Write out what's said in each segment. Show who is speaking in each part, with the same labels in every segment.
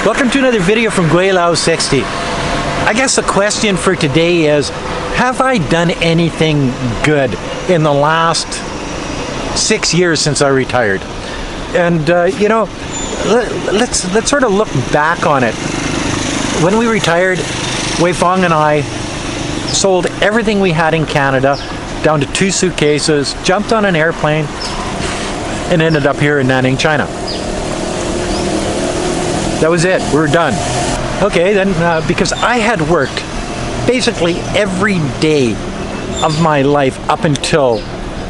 Speaker 1: Welcome to another video from Gweilo 60. I guess the question for today is, have I done anything good in the last 6 years since I retired? And let's sort of look back on it. When we retired, Wei Fong and I sold everything we had in Canada down to 2 suitcases, jumped on an airplane, and ended up here in Nanning, China. That was it. We were done. Okay, then because I had worked basically every day of my life up until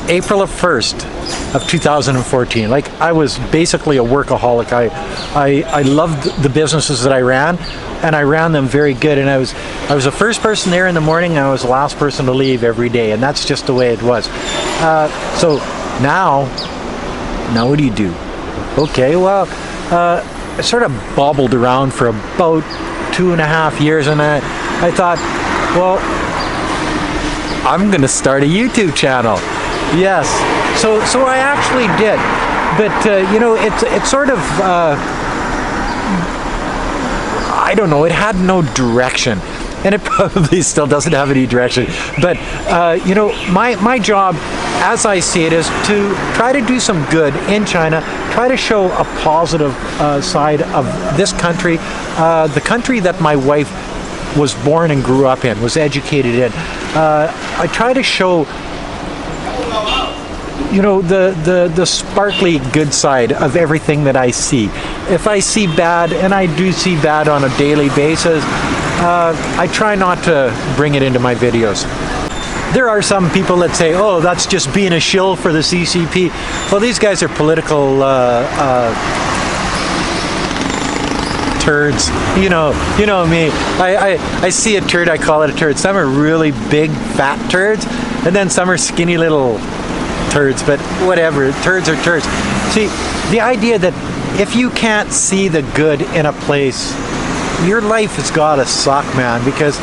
Speaker 1: April 1st of 2014. Like, I was basically a workaholic. I loved the businesses that I ran, and I ran them very good. And I was the first person there in the morning, and I was the last person to leave every day, and that's just the way it was. So now what do you do? Okay, well, I sort of bobbled around for about 2.5 years, and I thought, well, I'm gonna start a YouTube channel. Yes, so I actually did, but it's sort of I don't know, it had no direction, and it probably still doesn't have any direction. But my job, as I see it, is to try to do some good in China, try to show a positive side of this country, the country that my wife was born and grew up in, was educated in. I try to show, the sparkly good side of everything that I see. If I see bad, and I do see bad on a daily basis, I try not to bring it into my videos. There are some people that say, oh, that's just being a shill for the CCP. Well, these guys are political turds. You know me. I see a turd, I call it a turd. Some are really big, fat turds, and then some are skinny little turds, but whatever, turds are turds. See, the idea that if you can't see the good in a place, your life has got to suck, man, because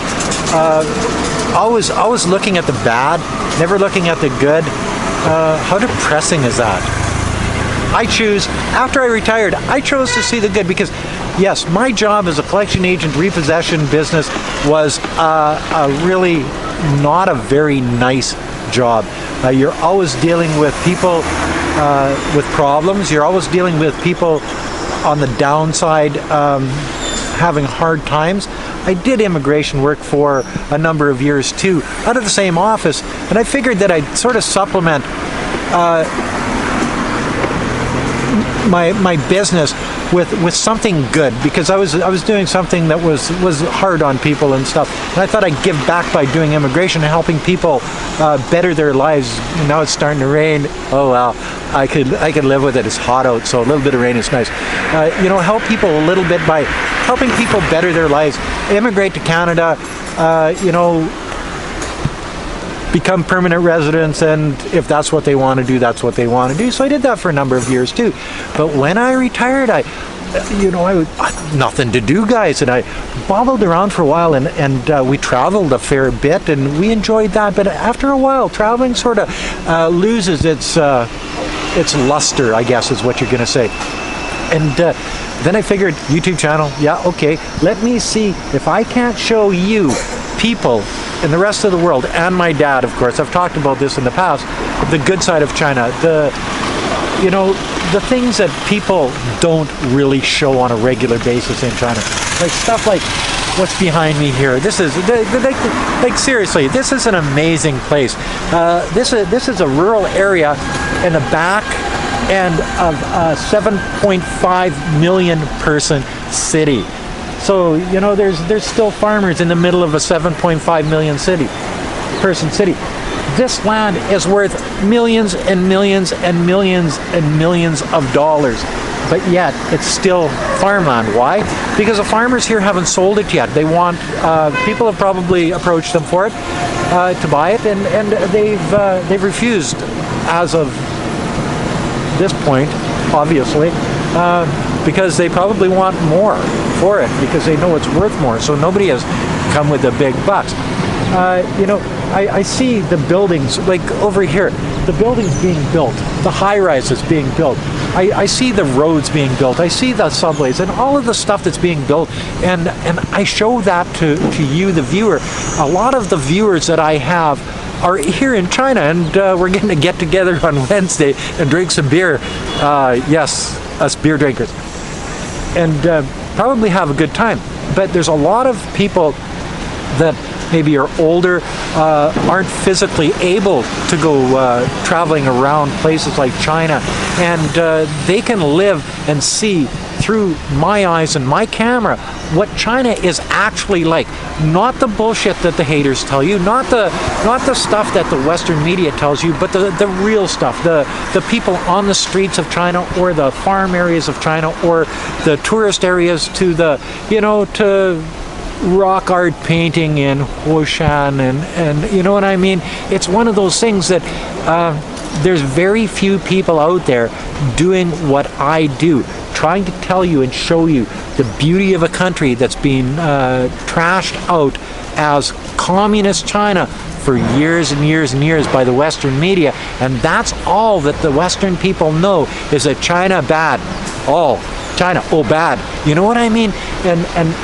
Speaker 1: always looking at the bad, never looking at the good. How depressing is that? After I retired, I chose to see the good, because yes, my job as a collection agent, repossession business, was really not a very nice job. You're always dealing with people with problems. You're always dealing with people on the downside, having hard times. I did immigration work for a number of years too, out of the same office, and I figured that I'd sort of supplement my business with something good, because I was doing something that was hard on people and stuff, and I thought I'd give back by doing immigration and helping people better their lives. And now it's starting to rain. Oh well, I could live with it. It's hot out, so a little bit of rain is nice. Help people a little bit by helping people better their lives, immigrate to Canada, become permanent residents, and if that's what they want to do, that's what they want to do. So I did that for a number of years too. But when I retired, I had nothing to do, guys, and I bobbled around for a while, and we traveled a fair bit, and we enjoyed that. But after a while, traveling sort of loses its luster, I guess is what you're gonna say. And then I figured, YouTube channel, yeah, okay, let me see if I can't show you people in the rest of the world, and my dad, of course, I've talked about this in the past, the good side of China, the things that people don't really show on a regular basis in China. Like stuff like what's behind me here. This is, like seriously, this is an amazing place. This is a rural area in the back end of a 7.5 million person city. So, there's still farmers in the middle of a 7.5 million person city. This land is worth millions and millions and millions and millions of dollars, but yet it's still farmland. Why? Because the farmers here haven't sold it yet. They want, people have probably approached them for it, to buy it, and they've refused as of this point, obviously, because they probably want more for it, because they know it's worth more. So nobody has come with the big bucks. I see the buildings, like over here, the buildings being built, the high-rises being built. I see the roads being built, I see the subways and all of the stuff that's being built, and I show that to you, the viewer. A lot of the viewers that I have are here in China, and we're going to get together on Wednesday and drink some beer. Yes, us beer drinkers. And probably have a good time. But there's a lot of people that maybe are older, aren't physically able to go traveling around places like China, and they can live and see through my eyes and my camera what China is actually like. Not the bullshit that the haters tell you, not the stuff that the Western media tells you, but the real stuff, the people on the streets of China, or the farm areas of China, or the tourist areas, to the, to rock art painting in Hoshan, and you know what I mean? It's one of those things that there's very few people out there doing what I do, trying to tell you and show you the beauty of a country that's been trashed out as communist China for years and years and years by the Western media, and that's all that the Western people know, is that China bad. Oh, China, oh bad. You know what I mean? And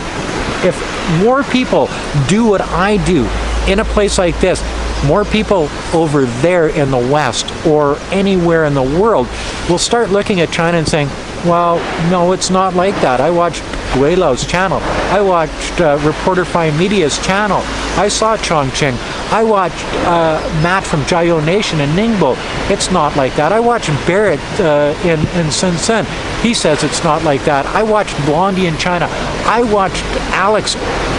Speaker 1: if more people do what I do in a place like this, more people over there in the West or anywhere in the world will start looking at China and saying, well, no, it's not like that. I watched Gweilo's channel. I watched Reporter Fine Media's channel. I saw Chongqing. I watched Matt from Gweilo Nation in Ningbo. It's not like that. I watched Barrett in Shenzhen. He says it's not like that. I watched Blondie in China. I watched Alex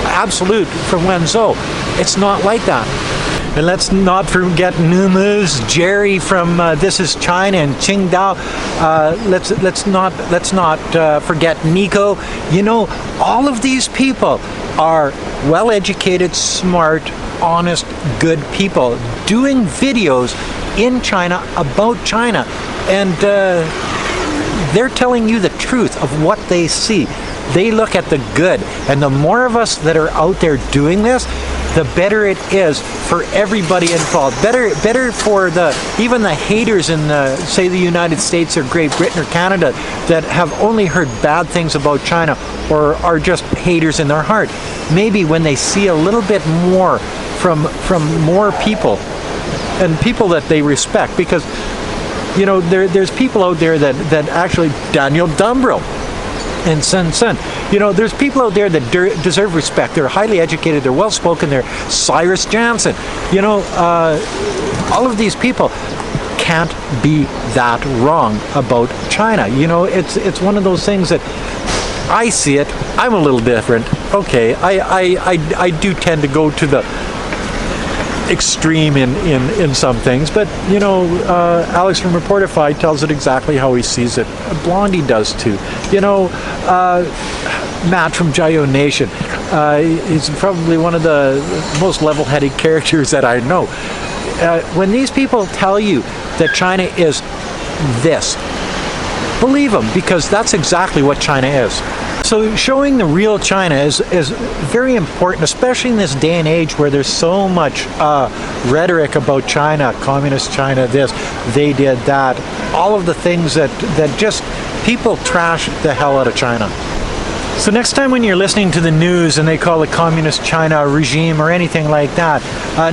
Speaker 1: Absolute from Wenzhou. It's not like that. And let's not forget New Moves, Jerry from This Is China and Qingdao. Let's not forget Nico. All of these people are well-educated, smart, honest, good people doing videos in China about China, and they're telling you the truth of what they see. They look at the good, and the more of us that are out there doing this, the better it is for everybody involved. Better for even the haters in say the United States or Great Britain or Canada that have only heard bad things about China or are just haters in their heart. Maybe when they see a little bit more from more people, and people that they respect, because there's people out there that actually, Daniel Dumbrell in Shenzhen. There's people out there that deserve respect. They're highly educated, they're well spoken, they're Cyrus Jansen. All of these people can't be that wrong about China. It's one of those things that I see it. I'm a little different. Okay, I do tend to go to the extreme in some things, but Alex from Reportify tells it exactly how he sees it. Blondie does too. Matt from Gweilo Nation, he's probably one of the most level-headed characters that I know. When these people tell you that China is this, believe them, because that's exactly what China is. So showing the real China is very important, especially in this day and age where there's so much rhetoric about China, communist China, this, they did that, all of the things that just people trash the hell out of China. So next time when you're listening to the news and they call it communist China regime or anything like that,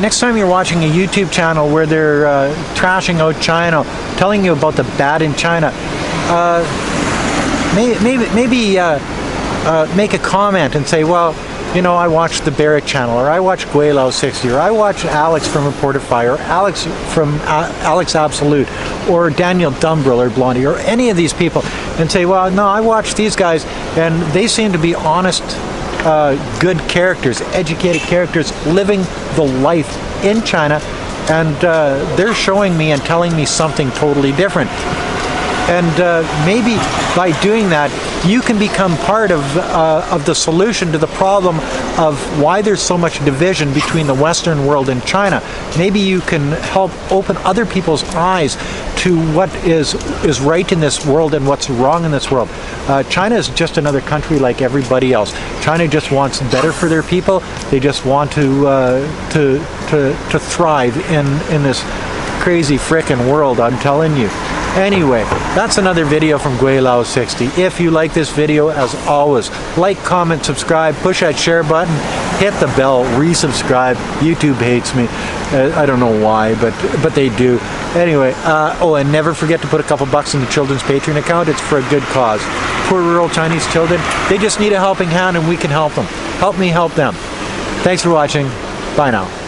Speaker 1: next time you're watching a YouTube channel where they're trashing out China, telling you about the bad in China, maybe make a comment and say, well, I watched the Barrett channel, or I watched Gweilo 60, or I watched Alex from Reportify, or Alex from Alex Absolute, or Daniel Dumbrell or Blondie, or any of these people, and say, well, no, I watched these guys and they seem to be honest, good characters, educated characters, living the life in China, and they're showing me and telling me something totally different. And maybe by doing that, you can become part of the solution to the problem of why there's so much division between the Western world and China. Maybe you can help open other people's eyes to what is right in this world and what's wrong in this world. China is just another country like everybody else. China just wants better for their people. They just want to thrive in this crazy frickin' world, I'm telling you. Anyway, that's another video from Gweilo 60. If you like this video, as always, like, comment, subscribe, push that share button, hit the bell, resubscribe. YouTube hates me. I don't know why, but they do. Anyway, oh, and never forget to put a couple bucks in the children's Patreon account. It's for a good cause. Poor rural Chinese children, they just need a helping hand, and we can help them. Help me help them. Thanks for watching. Bye now.